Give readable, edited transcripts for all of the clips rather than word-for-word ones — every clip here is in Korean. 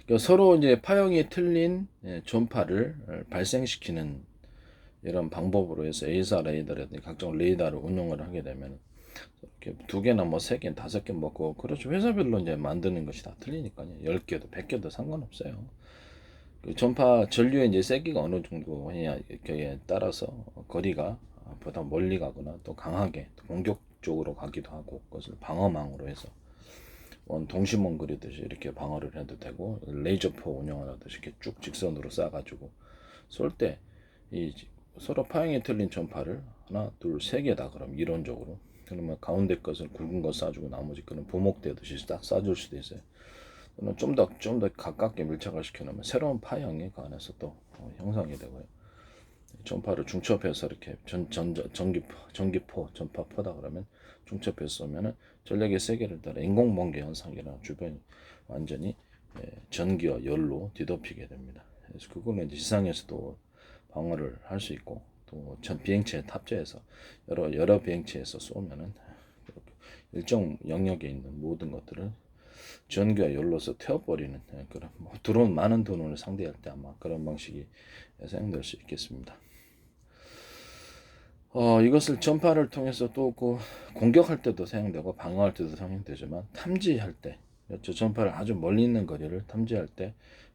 그러니까 서로 이제 파형이 틀린 전파를 발생시키는 이런 방법으로 해서 A사 레이더라든지 각종 레이더를 운용을 하게 되면 이렇게 두 개나 뭐 세 개, 다섯 개 먹고 그렇죠. 회사별로 이제 만드는 것이 다 틀리니까요. 10개도 100개도 상관없어요. 그 전파 전류의 이제 세기가 어느 정도냐 에 따라서 거리가 보다 멀리 가거나 또 강하게 공격적으로 가기도 하고 그것을 방어망으로 해서 동심원 그리듯이 이렇게 방어를 해도 되고 레이저포 운영을 하듯이 이렇게 쭉 직선으로 쏴가지고 쏠 때 이 서로 파형이 틀린 전파를 하나 둘 세 개다 그럼 이론적으로 그러면 가운데 것을 굵은 거 쏴주고 나머지 거는 부목되듯이 딱 쏴줄 수도 있어요. 또는 좀 더 가깝게 밀착을 시켜놓으면 새로운 파형이 그 안에서 또 형성이 되고요. 전파를 중첩해서 이렇게 전기포 전파포다 그러면 중첩해서 쏘면은 전력의 세계를 따라 인공번개 현상이나 주변이 완전히 전기와 열로 뒤덮이게 됩니다. 그래서 그거는 이제 지상에서도 방어를 할 수 있고 또 전 비행체에 탑재해서 여러 비행체에서 쏘면은 일정 영역에 있는 모든 것들을 전기와 열로서 태워버리는 그런 드론 많은 드론을 상대할 때 아마 그런 방식이 사용될 수 있겠습니다. 이것을 전파를 통해서 또 그 공격할 때도 사용되고 방어할 때도 사용되지만 탐지할 때 저 전파를 아주 멀리 있는 거리를 탐지할 때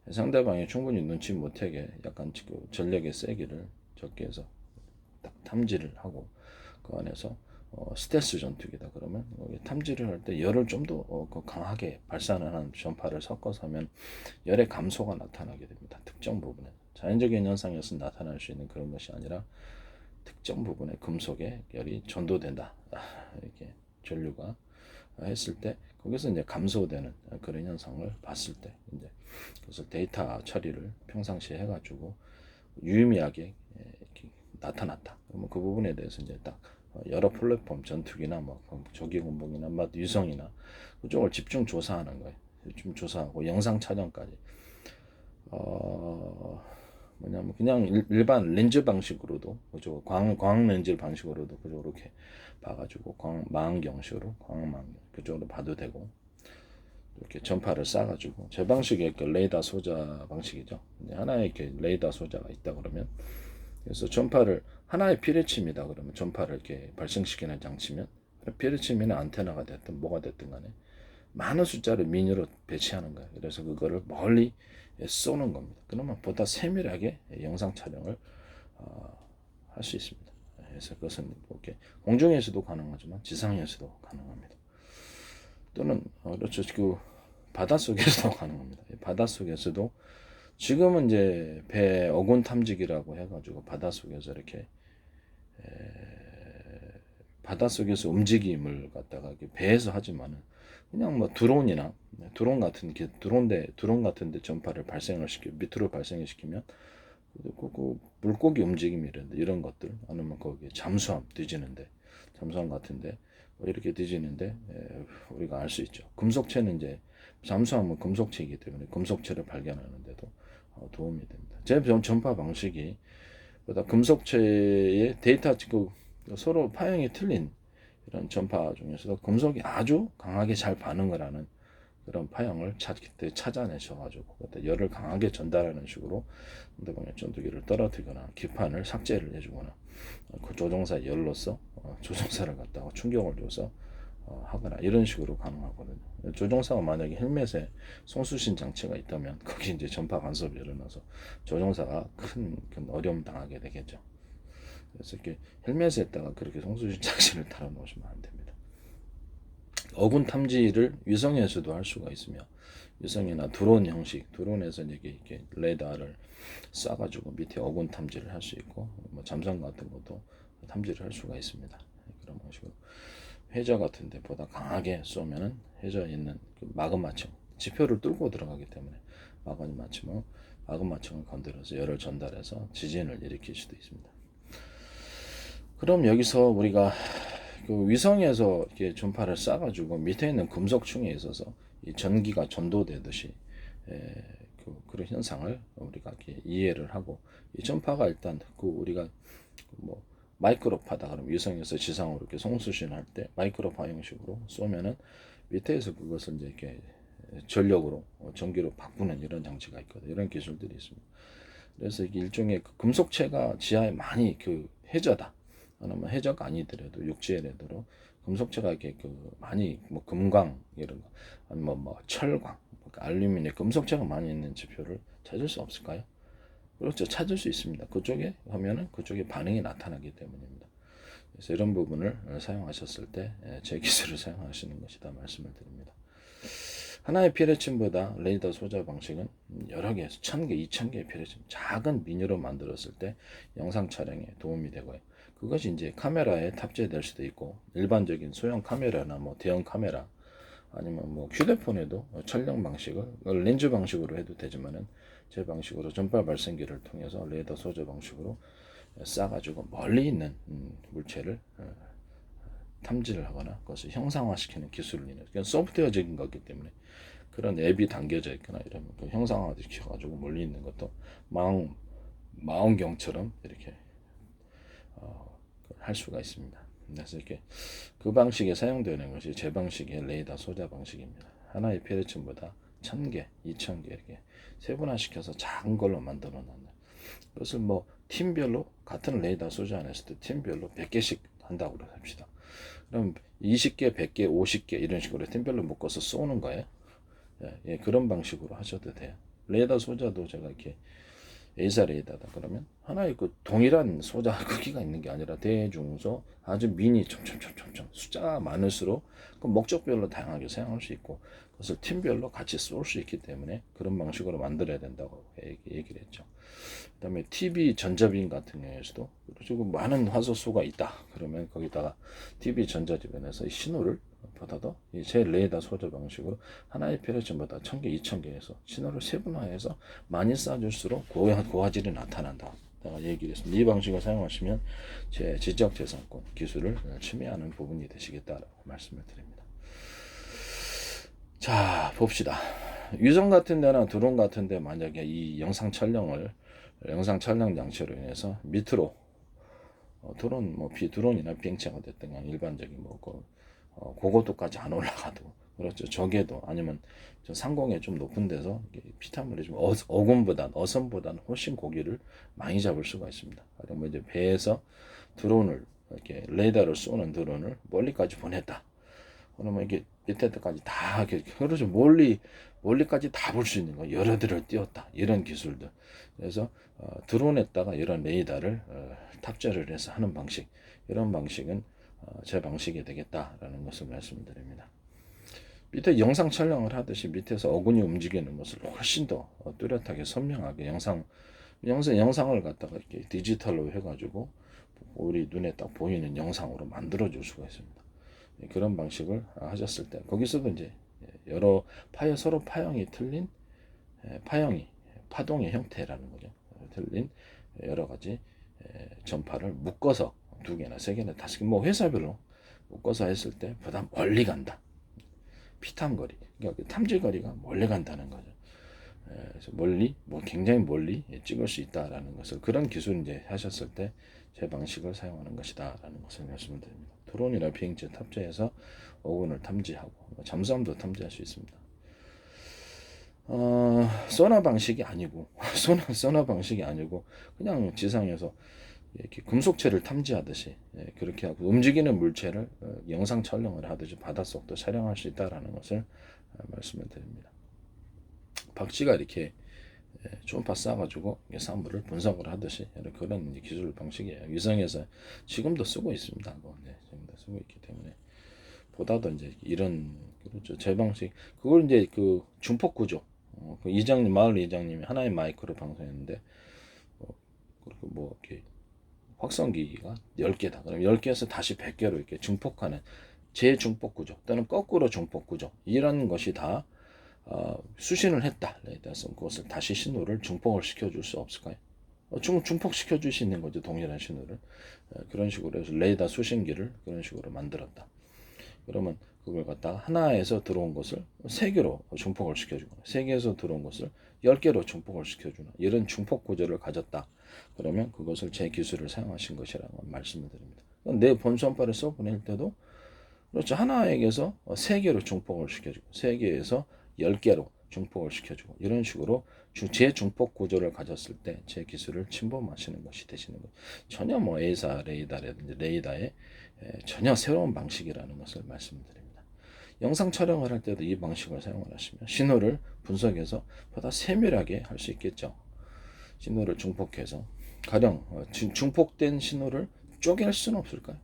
상대방이 충분히 눈치 못하게 약간 전력의 세기를 적게 해서 딱 탐지를 하고 그 안에서 스텔스 전투기다 그러면 탐지를 할 때 열을 좀 더 강하게 발산하는 전파를 섞어서 하면 열의 감소가 나타나게 됩니다. 특정 부분에 자연적인 현상에서 나타날 수 있는 그런 것이 아니라 특정 부분의 금속에 열이 전도된다 이렇게 전류가 했을 때 거기서 이제 감소되는 그런 현상을 봤을 때 이제 그래서 데이터 처리를 평상시에 해가지고 유의미하게 이렇게 나타났다. 그러면 그 부분에 대해서 이제 딱 여러 플랫폼 전투기나 뭐 조기공복이나 뭐 위성이나 그쪽을 집중 조사하는 거예요. 좀 조사하고 영상 촬영까지. 뭐냐면 그냥 일반 렌즈 방식으로도 그죠 광학 렌즈 방식으로도 그죠 이렇게 봐가지고 망원경식으로 광망 그쪽으로 봐도 되고 이렇게 전파를 쏴가지고 제 방식의 그 레이더 소자 방식이죠. 하나의 이렇게 레이더 소자가 있다 그러면 그래서 전파를 하나의 피뢰침이다 그러면 전파를 이렇게 발생시키는 장치면 피뢰침이나 안테나가 됐든 뭐가 됐든 간에 많은 숫자를 미니로 배치하는 거예요. 그래서 그거를 멀리 쏘는 겁니다. 그러면 보다 세밀하게 영상 촬영을 할 수 있습니다. 그래서 그것은 이렇게 공중에서도 가능하지만 지상에서도 가능합니다. 또는 그렇죠. 그 바닷속에서도 가능합니다. 바닷속에서도 지금은 이제 배 어군 탐지기라고 해가지고 바닷속에서 이렇게 바닷속에서 움직임을 갖다가 이렇게 배에서 하지만은 그냥 뭐 드론 같은 게 드론 같은데 전파를 발생을 시켜 밑으로 발생을 시키면 그 물고기 움직임이란데 이런 것들 아니면 거기 잠수함 같은데 이렇게 뒤지는데 우리가 알 수 있죠. 금속체는 이제 잠수함은 금속체이기 때문에 금속체를 발견하는데도 도움이 됩니다. 제 전파 방식이 보다 금속체의 데이터 그 서로 파형이 틀린 이런 전파 중에서도 금속이 아주 강하게 잘 반응을 하는 그런 파형을 찾아내셔가지고 열을 강하게 전달하는 식으로 상대방의 전투기를 떨어뜨리거나 기판을 삭제를 해주거나 그 조종사 열로서 조종사를 갖다가 충격을 줘서 하거나 이런 식으로 가능하거든요. 조종사가 만약에 헬멧에 송수신 장치가 있다면 거기 이제 전파 간섭이 일어나서 조종사가 큰 어려움 당하게 되겠죠. 그래서 이렇게 헬멧에다가 그렇게 송수신 장치를 달아 놓으시면 안 됩니다. 어군 탐지를 위성에서도 할 수가 있으며 위성이나 드론 형식 드론에서 이렇게 레이더를 쏴가지고 밑에 어군 탐지를 할 수 있고 뭐 잠수함 같은 것도 탐지를 할 수가 있습니다. 그런 방식으로 해저 같은 데 보다 강하게 쏘면은 해저에 있는 그 마그마층 지표를 뚫고 들어가기 때문에 마그마층을 건드려서 열을 전달해서 지진을 일으킬 수도 있습니다. 그럼 여기서 우리가 그 위성에서 이렇게 전파를 쏴가지고 밑에 있는 금속층에 있어서 이 전기가 전도되듯이 그런 현상을 우리가 이렇게 이해를 하고 이 전파가 일단 그 우리가 뭐 마이크로파다 그럼 위성에서 지상으로 이렇게 송수신할 때 마이크로파 형식으로 쏘면은 밑에서 그것을 이제 이렇게 전력으로 전기로 바꾸는 이런 장치가 있거든요. 이런 기술들이 있습니다. 그래서 이게 일종의 그 금속체가 지하에 많이 그 해저다. 아니면 해저가 아니더라도 육지에라도 금속체가 이렇게 그 많이 뭐 금광 이런 거 아니면 뭐 철광, 알루미늄 금속체가 많이 있는 지표를 찾을 수 없을까요? 그렇죠. 찾을 수 있습니다. 그쪽에 하면은 그쪽에 반응이 나타나기 때문입니다. 그래서 이런 부분을 사용하셨을 때 제 기술을 사용하시는 것이다 말씀을 드립니다. 하나의 피레침보다 레이더 소자 방식은 여러 개, 1000개, 2000개의 피레침, 작은 미니로 만들었을 때 영상 촬영에 도움이 되고요. 그것이 이제 카메라에 탑재될 수도 있고, 일반적인 소형 카메라나 뭐 대형 카메라, 아니면 뭐 휴대폰에도 촬영 방식을 렌즈 방식으로 해도 되지만은 제 방식으로 전파 발생기를 통해서 레이더 소자 방식으로 쏴가지고 멀리 있는 물체를 탐지를 하거나 그것을 형상화시키는 기술을 이는 그냥 소프트웨어적인 거기 때문에 그런 앱이 담겨져 있거나 이러면 그 형상화시켜가지고 멀리 있는 것도 망원경처럼 이렇게 할 수가 있습니다. 그래서 이렇게 그 방식에 사용되는 것이 제 방식의 레이더 소자 방식입니다. 하나의 피레침보다 1000개, 2000개 이렇게 세분화시켜서 작은 걸로 만들어 놨는 그것을 뭐 팀별로 같은 레이더 소자 안에서도 팀별로 100개씩 한다고 합시다. 그럼 20개, 100개, 50개 이런 식으로 팀별로 묶어서 쏘는 거예요. 예, 그런 방식으로 하셔도 돼요. 레이더 소자도 제가 이렇게 A사 레이더다 그러면 하나의 그 동일한 소자 크기가 있는 게 아니라 대중소 아주 미니 촘촘 숫자가 많을수록 그 목적별로 다양하게 사용할 수 있고 그것을 팀별로 같이 쏠 수 있기 때문에 그런 방식으로 만들어야 된다고 얘기를 했죠. 그다음에 TV 전자빈 같은 경우에서도 그리고 많은 화소수가 있다. 그러면 거기다가 TV 전자주변에서 신호를 받아도 제 레이더 소자 방식으로 하나의 피레침보다 1000개, 2000개에서 신호를 세분화해서 많이 쏴줄수록 고화질이 나타난다. 내가 얘기를 했습니다. 이 방식을 사용하시면 제 지적재산권 기술을 침해하는 부분이 되시겠다라고 말씀을 드립니다. 자, 봅시다. 위성 같은 데나 드론 같은 데 만약에 이 영상 촬영 장치로 인해서 밑으로 드론 뭐 드론이나 비행체가 됐든 간 일반적인 뭐 고고도까지 안 올라가도 그렇죠. 적에도 아니면 상공에 좀 높은 데서 피탄물이 좀 어선보다는 훨씬 고기를 많이 잡을 수가 있습니다. 그러면 이제 배에서 드론을 이렇게 레이더를 쏘는 드론을 멀리까지 보냈다. 그러면 이게 밑에 때까지 다 그렇죠. 멀리까지 다 볼 수 있는 거 여러 대를 띄웠다 이런 기술들. 그래서 드론에다가 이런 레이더를 탑재를 해서 하는 방식 이런 방식은 제 방식이 되겠다라는 것을 말씀드립니다. 밑에 영상 촬영을 하듯이 밑에서 어군이 움직이는 것을 훨씬 더 뚜렷하게 선명하게 영상을 갖다가 이렇게 디지털로 해가지고 우리 눈에 딱 보이는 영상으로 만들어 줄 수가 있습니다. 그런 방식을 하셨을 때 거기서도 이제 여러 서로 파형이 틀린 파동의 형태라는 거죠. 틀린 여러 가지 전파를 묶어서 2개나 3개나 5개 뭐 회사별로 묶어서 했을 때 보다 멀리 간다. 피탐거리, 그러니까 탐지거리가 멀리 간다는 거죠. 그래서 굉장히 멀리 찍을 수 있다라는 것을 그런 기술 이제 하셨을 때 제 방식을 사용하는 것이다라는 것을 말씀드립니다. 드론이나 비행체 탑재해서 어군을 탐지하고 잠수함도 탐지할 수 있습니다. 소나 방식이 아니고 소나 방식이 아니고 그냥 지상에서 이렇게 금속체를 탐지하듯이 그렇게 하고 움직이는 물체를 영상 촬영을 하듯이 바닷속도 촬영할 수 있다라는 것을 말씀을 드립니다. 박쥐가 이렇게 초음파 쏴가지고 산물을 분석을 하듯이 그런 기술 방식이에요. 위성에서 지금도 쓰고 있습니다. 지금도 쓰고 있기 때문에 보다도 이제 이런 그렇죠. 제 방식 그걸 이제 그 중폭 구조 그 마을 이장님이 하나의 마이크로 방송했는데 그렇게 뭐 이렇게 확성기가 10개다. 그럼 10개에서 다시 100개로 이렇게 중폭하는 재중폭 구조 또는 거꾸로 중폭 구조 이런 것이 다 수신을 했다. 레이더에서 그것을 다시 신호를 중폭을 시켜줄 수 없을까요? 중폭 시켜줄 수 있는 거죠. 동일한 신호를 그런 식으로 해서 레이더 수신기를 그런 식으로 만들었다. 그러면 그걸 갖다가 하나에서 들어온 것을 3개로 중폭을 시켜주거나 3개에서 들어온 것을 10개로 중폭을 시켜주는 이런 중폭 구조를 가졌다. 그러면 그것을 제 기술을 사용하신 것이라고 말씀을 드립니다. 내 본선파를 써보낼 때도 그렇죠. 하나에게서 3개로 중폭을 시켜주고 3개에서 10개로 중폭을 시켜주고 이런 식으로 재중폭 구조를 가졌을 때 제 기술을 침범하시는 것이 되시는 거예요. 전혀 뭐 A사 레이더라든지 레이더의 전혀 새로운 방식이라는 것을 말씀드립니다. 영상 촬영을 할 때도 이 방식을 사용을 하시면 신호를 분석해서 보다 세밀하게 할 수 있겠죠. 신호를 중폭해서 가령 중폭된 신호를 쪼갤 수는 없을까요?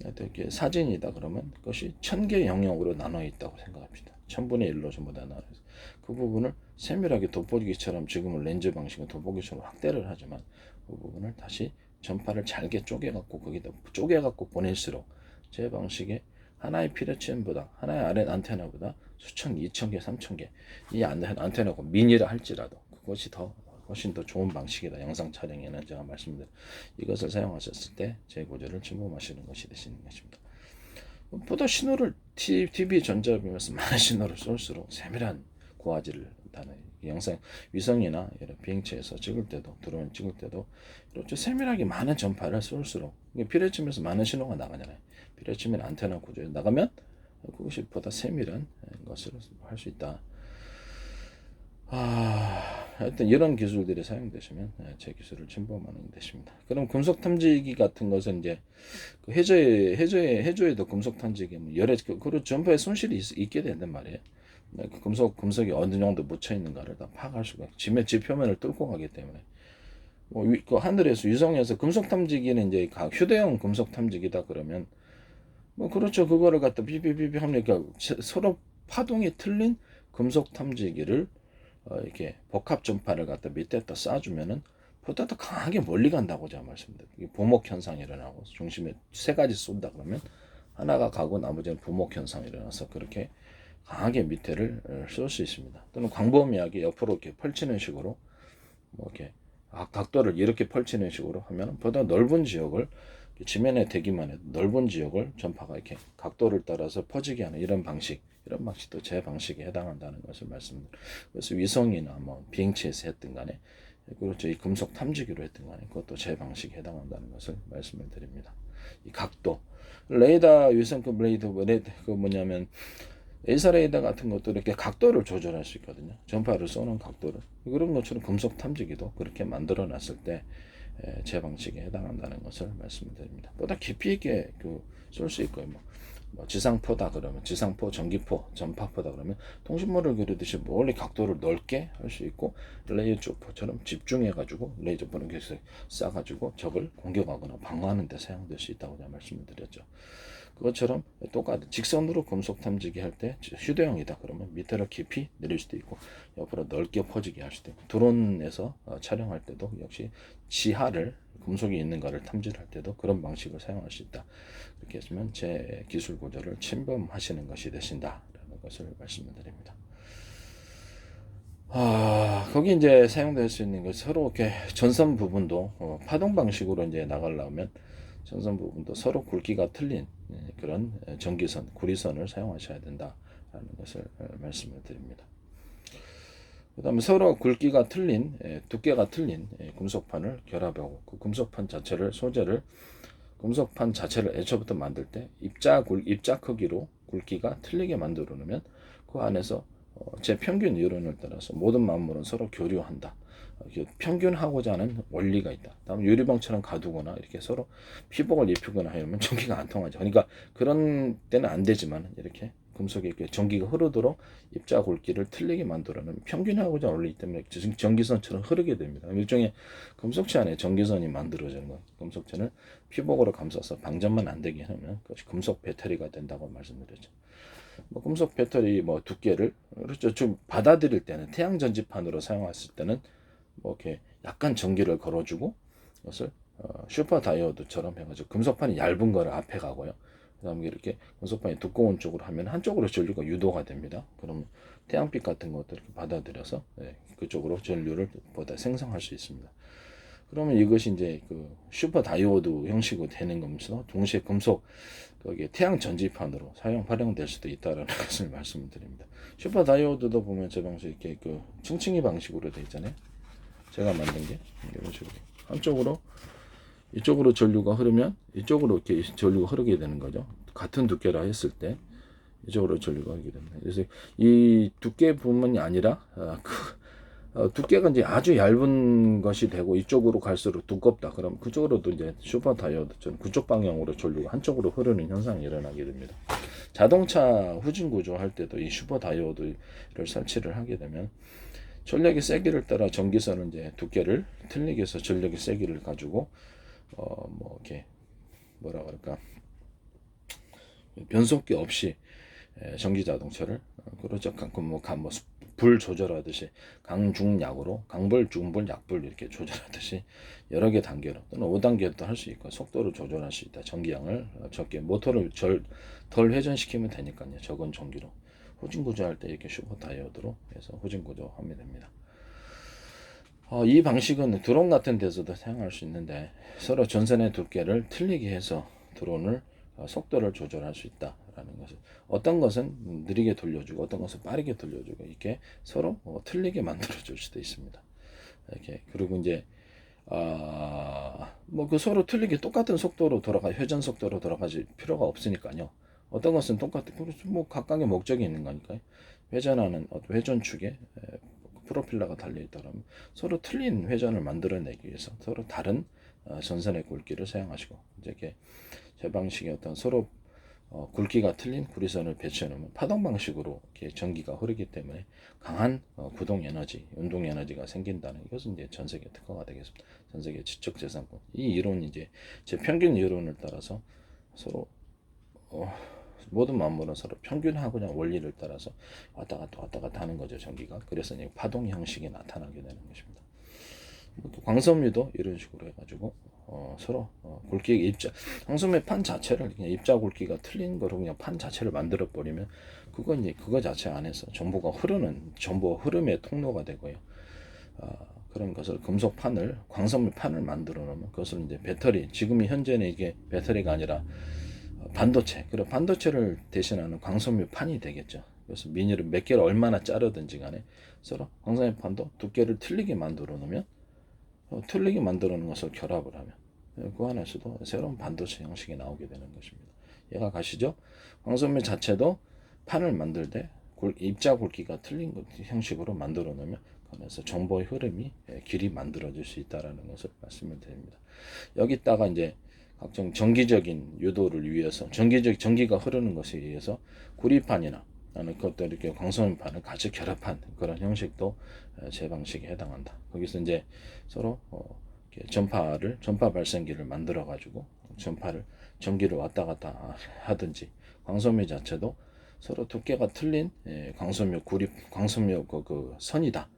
이렇게 사진이다 그러면 그것이 1000개 영역으로 나눠 있다고 생각합니다. 1000분의 1로 전부 다 나눠서 그 부분을 세밀하게 돋보기처럼 지금은 렌즈 방식은 돋보기처럼 확대를 하지만 그 부분을 다시 전파를 잘게 쪼개갖고 거기다 쪼개갖고 보낼수록 제 방식의 하나의 피레침보다 하나의 아랫 안테나보다 수천, 2000개, 3000개 이 안테나가 미니라 할지라도 그것이 훨씬 더 좋은 방식이다. 영상 촬영에는 제가 말씀드린 이것을 사용하셨을 때 제 구조를 침범하시는 것이 되시는 것입니다. 보다 신호를 TV 전자비면서 많은 신호를 쏠수록 세밀한 고화질을 다는 영상 위성이나 이런 비행체에서 찍을 때도 드론 찍을 때도 이렇게 세밀하게 많은 전파를 쏠수록 피레침에서 많은 신호가 나가잖아요. 피레침인 안테나 구조에 나가면 그것이 보다 세밀한 것을 할 수 있다. 하여튼 이런 기술들이 사용되시면 제 기술을 침범하는 것입니다. 그럼 금속 탐지기 같은 것은 이제 그 해저에도 금속 탐지기 열에 그리고 전파에 손실이 있게 된단 말이에요. 그 금속이 어느 정도 묻혀 있는가를 다 파악할 수가 있고 지 표면을 뚫고 가기 때문에 그 하늘에서 위성에서 금속 탐지기는 이제 휴대용 금속 탐지기다 그러면 뭐 그렇죠. 그거를 갖다 비비비비 하면 그러니까 서로 파동이 틀린 금속 탐지기를 이렇게 복합 전파를 갖다 밑에다 쏴주면은 보다 더 강하게 멀리 간다고 제가 말씀드려요. 보목 현상이 일어나고 중심에 세 가지 쏜다 그러면 하나가 가고 나머지는 보목 현상이 일어나서 그렇게 강하게 밑에를 쏠 수 있습니다. 또는 광범위하게 옆으로 이렇게 펼치는 식으로 뭐 이렇게 각도를 이렇게 펼치는 식으로 하면 보다 넓은 지역을 지면에 대기만 해도 넓은 지역을 전파가 이렇게 각도를 따라서 퍼지게 하는 이런 방식도 제 방식에 해당한다는 것을 말씀드립니다. 그래서 위성이나 뭐 비행체에서 했든 간에 그렇죠. 이 금속 탐지기로 했든 간에 그것도 제 방식에 해당한다는 것을 말씀을 드립니다. 이 각도 레이더 위성급 레이더 그 뭐냐면 A사 레이더 같은 것도 이렇게 각도를 조절할 수 있거든요. 전파를 쏘는 각도를 그런 것처럼 금속 탐지기도 그렇게 만들어 놨을 때 제 방식에 해당한다는 것을 말씀드립니다. 보다 깊이 있게 쏠 수 있고요. 뭐 지상포다 그러면 지상포, 전기포, 전파포다 그러면 통신물을 그리듯이 멀리 각도를 넓게 할 수 있고 레이저포처럼 집중해가지고 레이저포는 계속 쏴가지고 적을 공격하거나 방어하는 데 사용될 수 있다고 제가 말씀을 드렸죠. 그것처럼 똑같은 직선으로 금속 탐지기 할 때 휴대용이다 그러면 밑으로 깊이 내릴 수도 있고 옆으로 넓게 퍼지게 할 수도 있고 드론에서 촬영할 때도 역시 지하를 금속이 있는가를 탐지를 할 때도 그런 방식을 사용할 수 있다. 그렇게 했으면 제 기술 구조를 침범하시는 것이 되신다라는 것을 말씀을 드립니다. 거기 이제 사용될 수 있는 것 서로 이렇게 전선 부분도 파동 방식으로 이제 나가려면 전선 부분도 서로 굵기가 틀린 그런 전기선, 구리선을 사용하셔야 된다라는 것을 말씀을 드립니다. 그 다음에 서로 굵기가 틀린, 두께가 틀린 금속판을 결합하고 그 금속판 자체를, 소재를, 금속판 자체를 애초부터 만들 때 입자 크기로 굵기가 틀리게 만들어 놓으면 그 안에서 제 평균 이론을 따라서 모든 만물은 서로 교류한다. 평균하고자 하는 원리가 있다. 다음 유리병처럼 가두거나 이렇게 서로 피복을 입히거나 하면 전기가 안 통하죠. 그러니까 그런 때는 안 되지만 이렇게 금속에 이렇게 전기가 흐르도록 입자 굵기를 틀리게 만들어놓으면 평균하고자 하는 원리 때문에 전기선처럼 흐르게 됩니다. 일종의 금속체 안에 전기선이 만들어지는 거예요. 금속체를 피복으로 감싸서 방전만 안 되게 하면 그것이 금속 배터리가 된다고 말씀드렸죠. 금속 배터리 두께를 그렇죠. 좀 받아들일 때는 태양 전지판으로 사용했을 때는 이렇게 약간 전기를 걸어주고 그것을 슈퍼 다이오드처럼 해가지고 금속판이 얇은 거를 앞에 가고요. 그다음에 이렇게 금속판이 두꺼운 쪽으로 하면 한쪽으로 전류가 유도가 됩니다. 그럼 태양빛 같은 것들 이렇게 받아들여서 그쪽으로 전류를 보다 생성할 수 있습니다. 그러면 이것이 이제 슈퍼 다이오드 형식으로 되는 거면서 동시에 금속 거기에 태양 전지판으로 활용될 수도 있다라는 것을 말씀을 드립니다. 슈퍼 다이오드도 보면 제 방식 이렇게 층층이 방식으로 되어 있잖아요. 제가 만든 게 이런 식으로 한쪽으로 이쪽으로 전류가 흐르면 이쪽으로 이렇게 전류가 흐르게 되는 거죠. 같은 두께라 했을 때 이쪽으로 전류가 가게 됩니다. 그래서 이 두께뿐만이 아니라 두께가 이제 아주 얇은 것이 되고 이쪽으로 갈수록 두껍다. 그럼 그쪽으로도 이제 슈퍼 다이오드처럼 그쪽 방향으로 전류가 한쪽으로 흐르는 현상이 일어나게 됩니다. 자동차 후진 구조 할 때도 이 슈퍼 다이오드를 설치를 하게 되면 전력의 세기를 따라 전기선은 이제 두께를 틀리게 해서 전력의 세기를 가지고 뭐 이렇게 뭐라 그럴까 변속기 없이 전기 자동차를 그렇죠. 불 조절하듯이 강중약으로 강불, 중불, 약불 이렇게 조절하듯이 여러 개 단계로 또는 5단계도 할 수 있고 속도를 조절할 수 있다. 전기량을 적게 모터를 덜 회전시키면 되니까요. 적은 전기로 후진 구조할 때 이렇게 슈퍼 다이오드로 해서 후진 구조하면 됩니다. 이 방식은 드론 같은 데서도 사용할 수 있는데 서로 전선의 두께를 틀리게 해서 드론을 속도를 조절할 수 있다라는 것을 어떤 것은 느리게 돌려주고 어떤 것은 빠르게 돌려주고 이렇게 서로 틀리게 만들어 줄 수도 있습니다. 이렇게 그리고 이제 뭐 그 서로 틀리게 똑같은 속도로 회전 속도로 돌아가질 필요가 없으니까요. 어떤 것은 똑같은 뭐 각각의 목적이 있는 거니까요. 회전하는 회전축에 프로필러가 달려 있다 그러면 서로 틀린 회전을 만들어내기 위해서 서로 다른 전선의 굵기를 사용하시고 이렇게 제 방식의 어떤 서로 굵기가 틀린 구리선을 배치해 놓으면 파동 방식으로 이렇게 전기가 흐르기 때문에 강한 구동 에너지, 운동 에너지가 생긴다는 이것은 이제 전 세계 특허가 되겠습니다. 전 세계 지적 재산권. 이 이론이 이제 제 평균 이론을 따라서 서로 모든 만물은 서로 평균하고 그냥 원리를 따라서 왔다 갔다 하는 거죠, 전기가. 그래서 이제 파동 형식이 나타나게 되는 것입니다. 광섬유도 이런 식으로 해가지고 서로 굵기 광섬유 판 자체를 그냥 입자 굵기가 틀린 거로 그냥 판 자체를 만들어 버리면 그건 이제 그거 자체 안에서 정보가 흐름의 통로가 되고요. 그런 것을 금속 판을 광섬유 판을 만들어 놓으면 그것을 이제 배터리 지금이 현재는 이게 배터리가 아니라 반도체 그리고 반도체를 대신하는 광섬유 판이 되겠죠. 그래서 미니를 몇 개를 얼마나 자르든지 간에 서로 광섬유 판도 두께를 틀리게 만들어 놓으면 틀리게 만들어 놓은 것을 결합을 하면 그 안에서도 새로운 반도체 형식이 나오게 되는 것입니다. 얘가 가시죠? 광섬유 자체도 판을 만들 때 입자 굵기가 틀린 형식으로 만들어 놓으면 그래서 정보의 흐름이 길이 만들어질 수 있다라는 것을 말씀을 드립니다. 여기다가 이제 각종 정기적인 유도를 위해서 전기가 흐르는 것에 의해서 구리판이나 하는 것들 이렇게 광섬유판을 같이 결합한 그런 형식도 제 방식에 해당한다. 거기서 이제 서로 전파 발생기를 만들어 가지고 전기를 왔다 갔다 하든지 광섬유 자체도 서로 두께가 틀린 광섬유 그 선이다.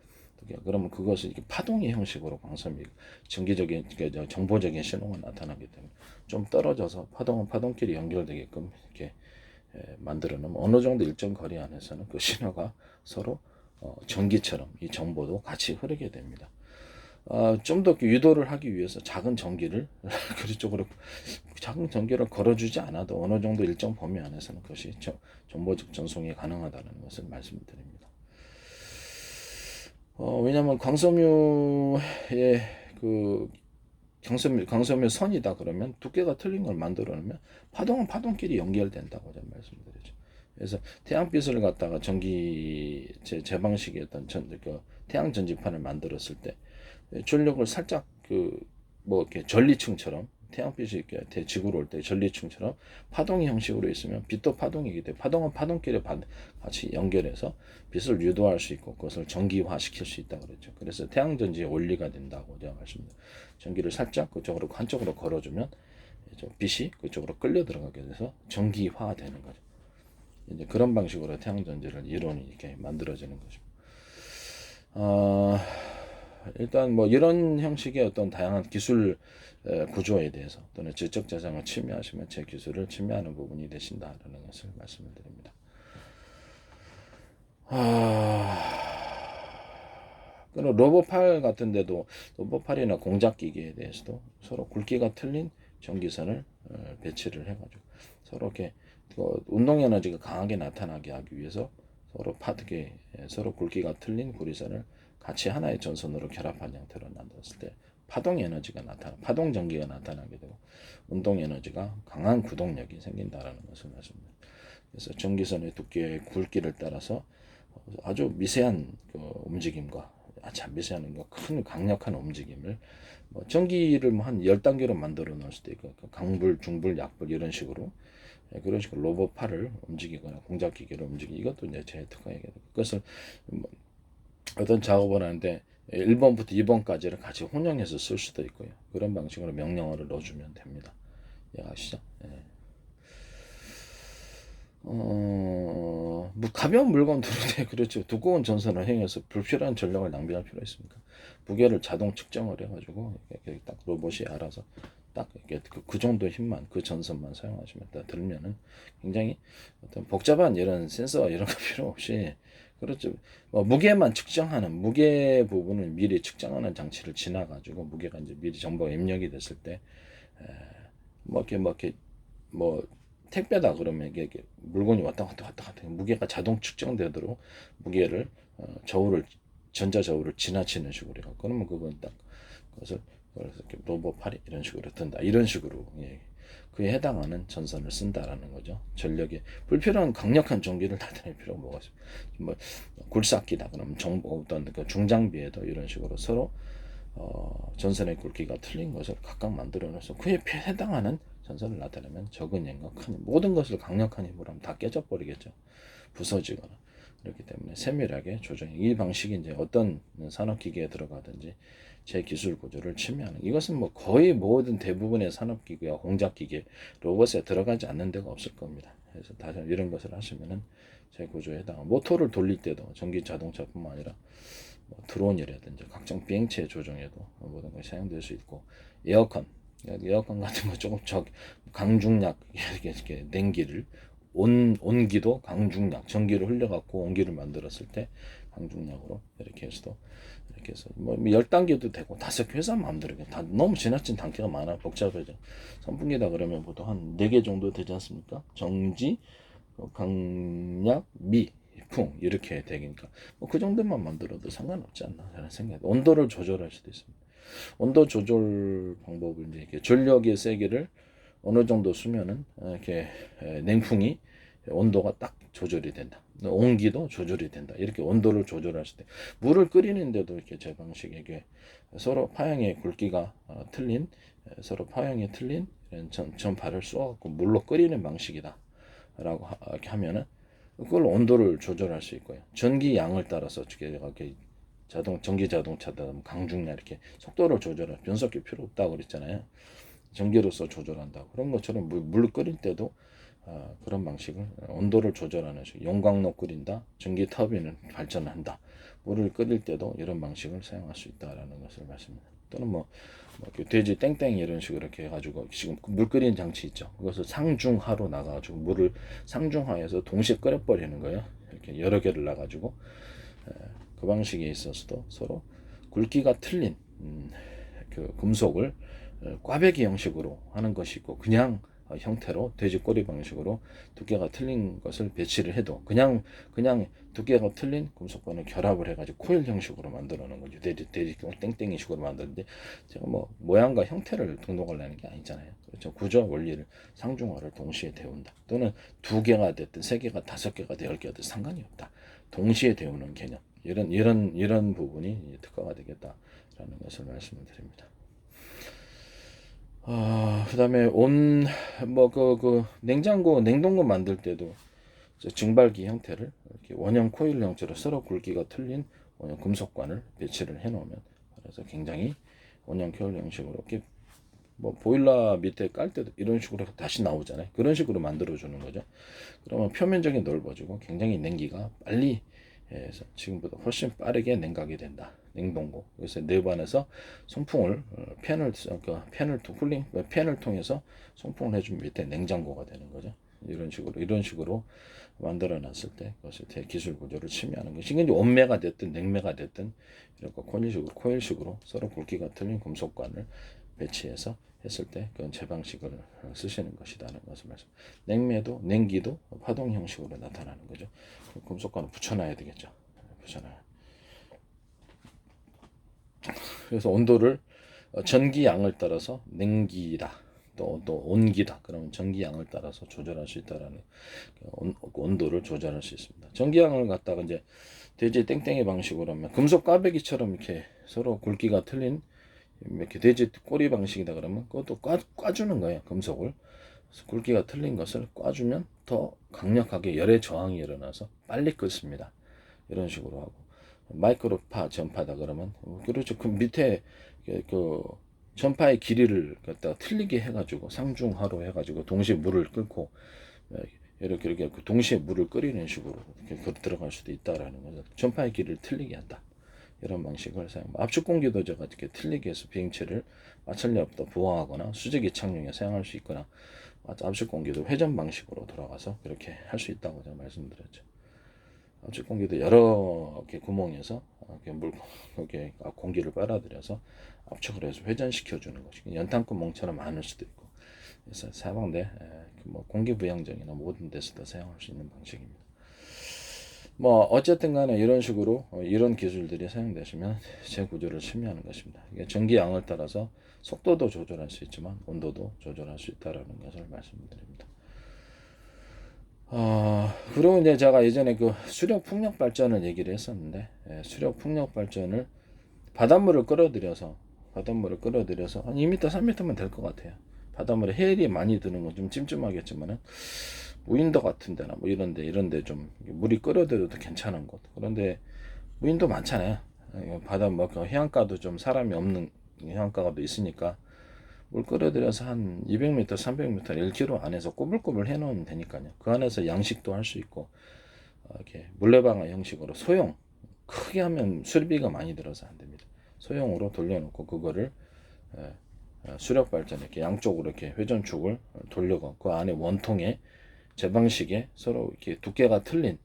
그러면 그것을 이렇게 파동의 형식으로 광섬유 정기적인 정보적인 신호가 나타나기 때문에 좀 떨어져서 파동은 파동끼리 연결되게끔 이렇게 만들어 놓으면 어느 정도 일정 거리 안에서는 그 신호가 서로 전기처럼 이 정보도 같이 흐르게 됩니다. 좀 더 유도를 하기 위해서 작은 전기를 걸어주지 않아도 어느 정도 일정 범위 안에서는 그것이 정보적 전송이 가능하다는 것을 말씀드립니다. 왜냐하면 광섬유의 그 광섬유 선이다 그러면 두께가 틀린 걸 만들어 놓으면 파동은 파동끼리 연결된다고 제가 말씀드리죠. 그래서 태양빛을 갖다가 제 방식의 어떤 태양 전지판을 만들었을 때 전력을 살짝 이렇게 전리층처럼 태양빛이 이렇게 지구로 올 때 전리층처럼 파동의 형식으로 있으면 빛도 파동이기 때문에 파동은 파동끼리 같이 연결해서 빛을 유도할 수 있고 그것을 전기화 시킬 수 있다 그랬죠. 그래서 태양전지의 원리가 된다고 제가 말씀드립니다. 전기를 살짝 그쪽으로 한쪽으로 걸어주면 빛이 그쪽으로 끌려 들어가게 돼서 전기화되는 거죠. 이제 그런 방식으로 태양전지를 이론이 이렇게 만들어지는 거죠. 일단 뭐 이런 형식의 어떤 다양한 기술 구조에 대해서 또는 지적 재산을 침해하시면 제 기술을 침해하는 부분이 되신다라는 것을 말씀을 드립니다. 그리고 로봇팔 같은 데도 로봇팔이나 공작기계에 대해서도 서로 굵기가 틀린 전기선을 배치를 해가지고 서로 이렇게 운동 에너지가 강하게 나타나게 하기 위해서 서로 굵기가 틀린 구리선을 같이 하나의 전선으로 결합한 형태로 만들었을 때 파동 전기가 나타나게 되고 운동 에너지가 강한 구동력이 생긴다라는 것을 말씀드립니다. 그래서 전기선의 두께의 굵기를 따라서 아주 미세한 그 움직임과 참 미세한 큰 강력한 움직임을 전기를 한 10단계로 만들어 놓을 수도 있고 강불, 중불, 약불 이런 식으로 그런 식으로 로봇 팔을 움직이거나 공작 기계를 움직이기 이것도 이제 제 특허에 그것을 어떤 작업을 하는데 1번부터 2번까지를 같이 혼용해서 쓸 수도 있고요. 그런 방식으로 명령어를 넣어주면 됩니다. 아시죠? 예. 뭐 가벼운 물건 두는데 그렇죠. 두꺼운 전선을 행해서 불필요한 전력을 낭비할 필요 있습니까? 무게를 자동 측정을 해가지고 이렇게 딱 로봇이 알아서 딱 이렇게 그 정도 힘만 그 전선만 사용하시면 다 들면은 굉장히 어떤 복잡한 이런 센서 이런 거 필요 없이 그렇죠. 무게만 측정하는 무게 부분을 미리 측정하는 장치를 지나가지고 무게가 이제 미리 정보가 입력이 됐을 때 이렇게 뭐 택배다 그러면 이게 물건이 왔다 갔다 무게가 자동 측정되도록 무게를 저울을 전자 저울을 지나치는 식으로 해요. 그러면 그건 딱 그것을 그래서 이렇게 로봇 팔이 이런 식으로 든다. 이런 식으로 그에 해당하는 전선을 쓴다라는 거죠. 전력에 불필요한 강력한 전기를 나타낼 필요가 뭐가 있습니까? 뭐 굴삭기다 그러면 어떤 그 중장비에도 이런 식으로 서로 전선의 굵기가 틀린 것을 각각 만들어내서 그에 해당하는 전선을 나타내면 적은 힘과 큰 힘, 모든 것을 강력한 힘으로 하면 다 깨져버리겠죠. 부서지거나. 그렇기 때문에 세밀하게 조정이 이 방식이 이제 어떤 산업기계에 들어가든지 제 기술 구조를 침해하는 이것은 뭐 거의 모든 대부분의 산업기계와 공작기계 로봇에 들어가지 않는 데가 없을 겁니다. 그래서 다시 이런 것을 하시면은 제 구조에 해당한 모터를 돌릴 때도 전기 자동차뿐만 아니라 드론이라든지 각종 비행체 조종에도 모든 것이 사용될 수 있고 에어컨 같은 거 조금 강중약 이렇게 냉기를 온기도 강중약 전기를 흘려갖고 온기를 만들었을 때 강중약으로 이렇게 해서도 이렇게 해서 뭐 10단계도 되고 5개 회사 마음대로 다 너무 지나친 단계가 많아 복잡해져. 선풍기다 그러면 보통 한 4개 정도 되지 않습니까? 정지, 강약, 미, 풍 이렇게 되니까 그 정도만 만들어도 상관없지 않나 라는 생각이 온도를 조절할 수도 있습니다. 온도 조절 방법을 이제 이렇게 전력의 세기를 어느 정도 쓰면은 이렇게 냉풍이 온도가 딱 조절이 된다. 온기도 조절이 된다. 이렇게 온도를 조절하실 때 물을 끓이는데도 이렇게 제 방식에 이게 서로 파형의 굵기가 틀린 서로 파형이 틀린 전파를 쏘아갖고 물로 끓이는 방식이다라고 이렇게 하면은 그걸 온도를 조절할 수 있고요. 전기 양을 따라서 이렇게 전기 자동차다 강중량 이렇게 속도를 조절할 변속기 필요 없다고 그랬잖아요. 전기로서 조절한다. 그런 것처럼 물 끓일 때도 그런 방식을 온도를 조절하는 식. 용광로 끓인다. 전기 터빈을 발전한다. 물을 끓일 때도 이런 방식을 사용할 수 있다라는 것을 말씀드립니다. 또는 돼지 땡땡 이런 식으로 이렇게 해가지고 지금 물 끓이는 장치 있죠. 그것을 상중하로 나가가지고 물을 상중하에서 동시에 끓여버리는 거예요. 이렇게 여러 개를 놔가지고 그 방식에 있어서도 서로 굵기가 틀린 그 금속을 꽈배기 형식으로 하는 것이 있고 그냥 형태로 돼지 꼬리 방식으로 두께가 틀린 것을 배치를 해도 그냥 두께가 틀린 금속관을 결합을 해가지고 코일 형식으로 만들어 놓은 거죠. 돼지 땡땡이 식으로 만드는데 제가 뭐 모양과 형태를 등록을 내는 게 아니잖아요. 그렇죠. 구조 원리를 상중하를 동시에 데운다. 또는 2개가 됐든 3개가 5개가 돼 10개가 됐든 상관이 없다. 동시에 데우는 개념. 이런 부분이 특화가 되겠다라는 것을 말씀을 드립니다. 그다음에 냉장고, 냉동고 만들 때도 증발기 형태를 이렇게 원형 코일 형태로 서로 굵기가 틀린 원형 금속관을 배치를 해 놓으면 그래서 굉장히 원형 코일 형식으로 이렇게 보일러 밑에 깔 때도 이런 식으로 다시 나오잖아요. 그런 식으로 만들어 주는 거죠. 그러면 표면적이 넓어지고 굉장히 냉기가 빨리 해서 지금보다 훨씬 빠르게 냉각이 된다. 냉동고. 그래서 내부안에서 송풍을 팬을 통해서 송풍을 해주면 밑에 냉장고가 되는 거죠. 이런 식으로 만들어 놨을 때 그것을 대기술 구조를 침해하는 것이 이제 온매가 됐든 냉매가 됐든 이렇게 코일식으로 서로 굵기가 틀린 금속관을 배치해서 했을 때 그건 제 방식을 쓰시는 것이다는 것을 말씀. 냉매도 냉기도 파동 형식으로 나타나는 거죠. 금속관을 붙여놔야 되겠죠. 붙여놔야. 그래서 온도를 전기 양을 따라서 냉기다. 또 온기다. 그러면 전기양을 따라서 조절할 수 있다라는 온도를 조절할 수 있습니다. 전기양을 갖다가 이제 돼지 땡땡이 방식으로 하면 금속 꽈배기처럼 이렇게 서로 굵기가 틀린 이렇게 돼지 꼬리 방식이다 그러면 그것도 꽈주는 거예요. 금속을. 그래서 굵기가 틀린 것을 꽈주면 더 강력하게 열의 저항이 일어나서 빨리 끓습니다. 이런 식으로 하고 마이크로파 전파다 그러면 그렇죠. 그 밑에 그 전파의 길이를 갖다가 틀리게 해가지고 상중하로 해가지고 동시에 물을 끓고 이렇게 동시에 물을 끓이는 식으로 이렇게 들어갈 수도 있다라는 거죠. 전파의 길이를 틀리게 한다. 이런 방식을 사용합니다. 압축 공기도 제가 이렇게 틀리게 해서 비행체를 마찰력도 보호하거나 수직이 착륙에 사용할 수 있거나 압축 공기도 회전 방식으로 돌아가서 그렇게 할 수 있다고 제가 말씀드렸죠. 압축 공기도 여러 개 구멍에서 이렇게 공기를 빨아들여서 압축을 해서 회전시켜 주는 것이 연탄 구멍처럼 많을 수도 있고 그래서 사방대 뭐 공기 부양정이나 모든 데서도 사용할 수 있는 방식입니다. 뭐 어쨌든 간에 이런 식으로 이런 기술들이 사용되시면 제 구조를 침해하는 것입니다. 이게 전기 양을 따라서 속도도 조절할 수 있지만 온도도 조절할 수 있다라는 것을 말씀드립니다. 그리고 이제 제가 예전에 그 수력 풍력 발전을 얘기를 했었는데 수력 풍력 발전을 바닷물을 끌어들여서 한 2m, 3m면 될 것 같아요. 바닷물에 헬이 많이 드는 건 좀 찜찜하겠지만은 무인도 같은 데나 뭐 이런데 좀 물이 끓어들여도 괜찮은 곳. 그런데 무인도 많잖아요. 바닷물 해안가도 좀 사람이 없는 해안가가 있으니까 물 끓여들여서 한 200m, 300m, 1km 안에서 꼬불꼬불 해놓으면 되니까요. 그 안에서 양식도 할 수 있고 이렇게 물레방아 형식으로 소형 크게 하면 수리비가 많이 들어서 안 됩니다. 소형으로 돌려놓고 그거를 수력 발전 이렇게 양쪽으로 이렇게 회전축을 돌려가 그 안에 원통에 제 방식에 서로 이렇게 두께가 틀린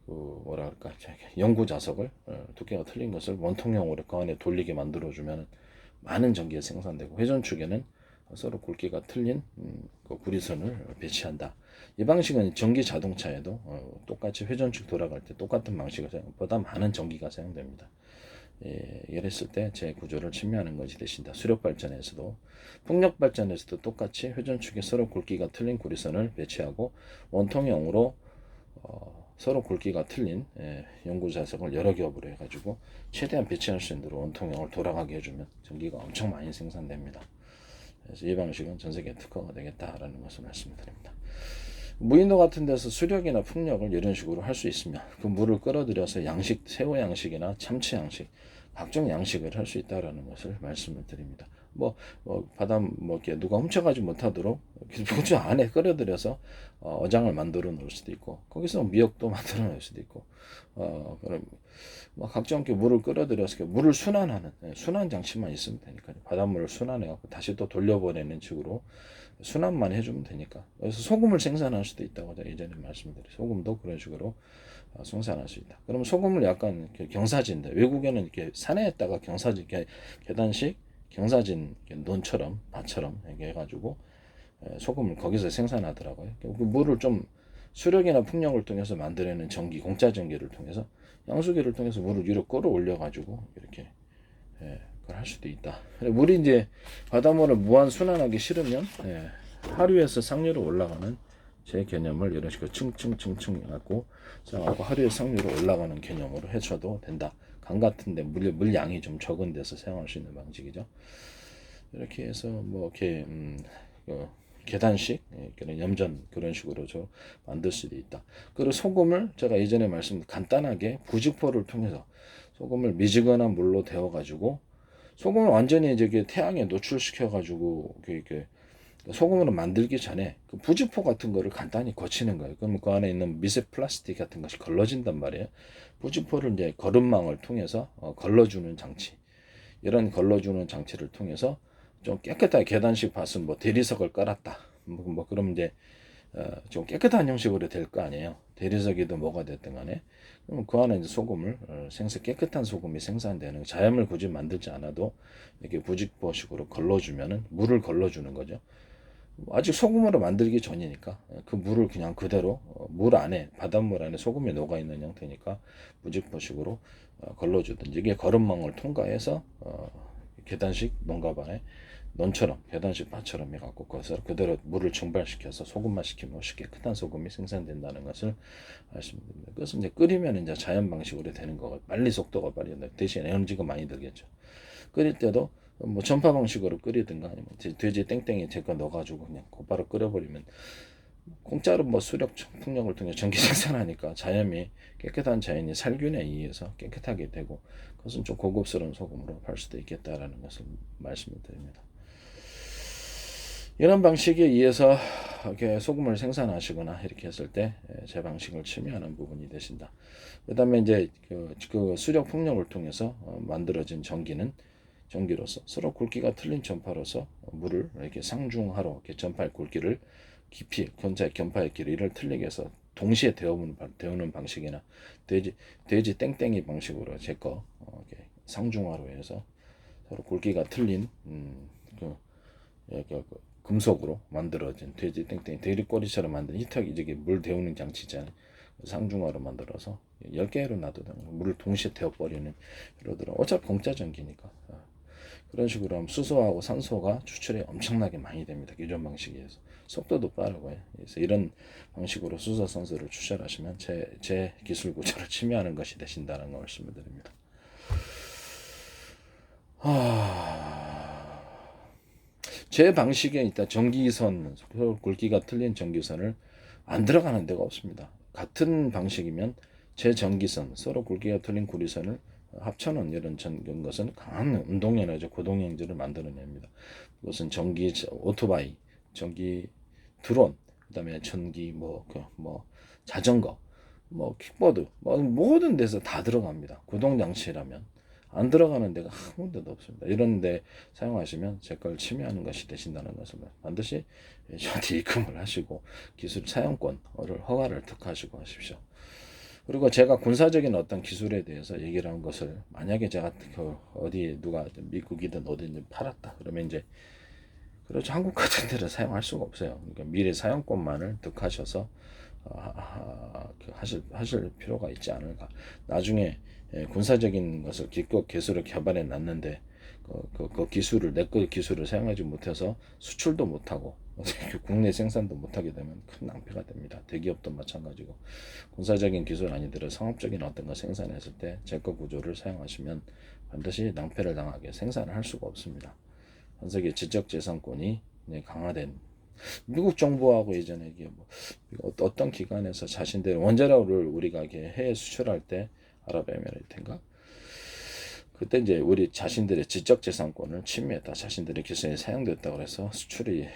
그 뭐라 그럴까 연구 자석을 두께가 틀린 것을 원통형으로 그 안에 돌리게 만들어주면 많은 전기가 생산되고 회전축에는 서로 굵기가 틀린 그 구리선을 배치한다. 이 방식은 전기 자동차에도 똑같이 회전축 돌아갈 때 똑같은 방식을 보다 많은 전기가 사용됩니다. 이랬을 때 제 구조를 침해하는 것이 되신다. 수력 발전에서도 풍력 발전에서도 똑같이 회전축에 서로 굵기가 틀린 구리선을 배치하고 원통형으로 서로 굵기가 틀린 연구 자석을 여러 겹으로 해가지고 최대한 배치할 수 있는 원통형을 돌아가게 해주면 전기가 엄청 많이 생산됩니다. 그래서 이 방식은 전 세계 특허가 되겠다라는 것을 말씀드립니다. 무인도 같은 데서 수력이나 풍력을 이런 식으로 할 수 있으면 그 물을 끌어들여서 양식, 새우 양식이나 참치 양식, 각종 양식을 할 수 있다라는 것을 말씀을 드립니다. 바다 이렇게 누가 훔쳐가지 못하도록 부주 안에 끌어들여서 어장을 만들어 놓을 수도 있고 거기서 미역도 만들어 놓을 수도 있고 그럼 각종 이렇게 물을 끌어들여서 물을 순환하는 순환 장치만 있으면 되니까 바닷물을 순환해갖고 다시 또 돌려보내는 식으로 순환만 해주면 되니까 그래서 소금을 생산할 수도 있다고 제가 예전에 말씀드렸어요. 소금도 그런 식으로 생산할 수 있다. 그러면 소금을 약간 경사진데 외국에는 이렇게 산에다가 경사진 계단식 경사진 논처럼 밭처럼 이렇게 해가지고 소금을 거기서 생산하더라고요. 그 물을 좀 수력이나 풍력을 통해서 만들어내는 전기, 공짜 전기를 통해서 양수기를 통해서 물을 위로 끌어올려 가지고 이렇게 그걸 할 수도 있다. 물이 이제 바닷물을 무한 순환하기 싫으면 하류에서 상류로 올라가는 제 개념을 이런 식으로 층층층층 해갖고 하류의 상류로 올라가는 개념으로 해줘도 된다. 강 같은데 물량이 좀 적은 데서 사용할 수 있는 방식이죠. 이렇게 해서 이렇게 계단식 그런 염전 그런 식으로 만들 수도 있다. 그리고 소금을 제가 예전에 간단하게 부직포를 통해서 소금을 미지근한 물로 데워 가지고 소금을 완전히 이제 태양에 노출시켜 가지고 이렇게 소금으로 만들기 전에 그 부직포 같은 거를 간단히 거치는 거예요. 그러면 그 안에 있는 미세 플라스틱 같은 것이 걸러진단 말이에요. 부직포를 이제 거름망을 통해서 걸러주는 장치, 이런 걸러주는 장치를 통해서 좀 깨끗하게 계단식 밭은 대리석을 깔았다. 그럼 이제 좀 깨끗한 형식으로 될 거 아니에요. 대리석이든 뭐가 됐든 간에. 그럼 그 안에 이제 소금을 깨끗한 소금이 생산되는 자연물 굳이 만들지 않아도 이렇게 부직포식으로 걸러주면은 물을 걸러주는 거죠. 아직 소금으로 만들기 전이니까 그 물을 그냥 그대로 물 안에 바닷물 안에 소금이 녹아 있는 형태니까 부직포식으로 걸러주든지 이게 거름망을 통과해서 계단식 농가반에 논처럼 계단식 밭처럼 해갖고 그것을 그대로 물을 증발시켜서 소금만 시키면 훨씬 깨끗한 소금이 생산된다는 것을 아시면 됩니다. 그것은 이제 끓이면 이제 자연 방식으로 되는 거고 빨리 속도가 빨리 된다. 대신 에너지가 많이 들겠죠. 끓일 때도 뭐 전파 방식으로 끓이든가 아니면 돼지 땡땡이 제거 넣어가지고 그냥 곧바로 끓여버리면 공짜로 뭐 수력 풍력을 통해 전기 생산하니까 자연이 깨끗한 자연이 살균에 의해서 깨끗하게 되고 그것은 좀 고급스러운 소금으로 팔 수도 있겠다라는 것을 말씀을 드립니다. 이런 방식에 의해서 이렇게 소금을 생산하시거나 이렇게 했을 때 제 방식을 침해하는 부분이 되신다. 그 다음에 이제 그 수력 풍력을 통해서 만들어진 전기로서 서로 굵기가 틀린 전파로서 물을 이렇게 상중하로 이렇게 전파의 굵기를 깊이 견파의 길이를 틀리게 해서 동시에 데우는 방식이나 돼지 땡땡이 방식으로 제거 상중하로 해서 서로 굵기가 틀린 그 금속으로 만들어진 돼지 땡땡이 돼지꼬리처럼 만든 히터기 저기 물 데우는 장치 있잖아요. 상중하로 만들어서 10개로 놔두든 물을 동시에 데워버리는 이러더라고. 어차피 공짜 전기니까. 그런 식으로 하면 수소하고 산소가 추출이 엄청나게 많이 됩니다. 기존 방식에서 속도도 빠르고요. 그래서 이런 방식으로 수소 산소를 추출하시면 제 기술 구조를 침해하는 것이 되신다는 걸 말씀을 드립니다. 제 방식에 일단 전기선 굵기가 틀린 전기선을 안 들어가는 데가 없습니다. 같은 방식이면 제 전기선 서로 굵기가 틀린 구리선을 합쳐놓은 이런 것은 강한 운동 에너지 고동 에너지를 만들어냅니다. 그것은 전기 오토바이, 전기 드론, 그다음에 전기 뭐 자전거, 뭐 킥보드, 뭐 모든 데서 다 들어갑니다. 구동 장치라면 안 들어가는 데가 한 군데도 없습니다. 이런 데 사용하시면 제 걸 침해하는 것이 되신다는 것을 반드시 저한테 입금을 하시고 기술 사용권을 허가를 득하시고 하십시오. 그리고 제가 군사적인 어떤 기술에 대해서 얘기를 한 것을 만약에 제가 어디 누가 미국이든 어디든 팔았다 그러면 이제 그렇죠. 한국 같은 데는 사용할 수가 없어요. 그러니까 미래 사용권만을 득하셔서 하실 필요가 있지 않을까. 나중에 군사적인 것을 기술을 개발해 놨는데 그 기술을 내 거 기술을 사용하지 못해서 수출도 못하고 국내 생산도 못하게 되면 큰 낭패가 됩니다. 대기업도 마찬가지고 군사적인 기술 아니더라도 상업적인 어떤 거 생산했을 때 제거 구조를 사용하시면 반드시 낭패를 당하게 생산을 할 수가 없습니다. 전 세계 지적재산권이 강화된 미국 정부하고 예전에 이게 뭐 어떤 기관에서 자신들의 원자로를 우리가 해외 수출할 때 아랍에미레이트인가 그때 이제 우리 자신들의 지적재산권을 침해했다. 자신들의 기술이 사용됐다고 해서 수출이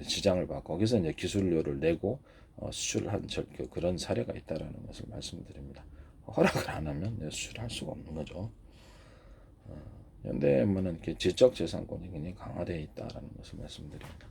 지장을 받고 거기서 이제 기술료를 내고 수출을 한 그런 사례가 있다라는 것을 말씀드립니다. 허락을 안 하면 수출을 할 수가 없는 거죠. 현대에는 지적재산권이 굉장히 강화되어 있다라는 것을 말씀드립니다.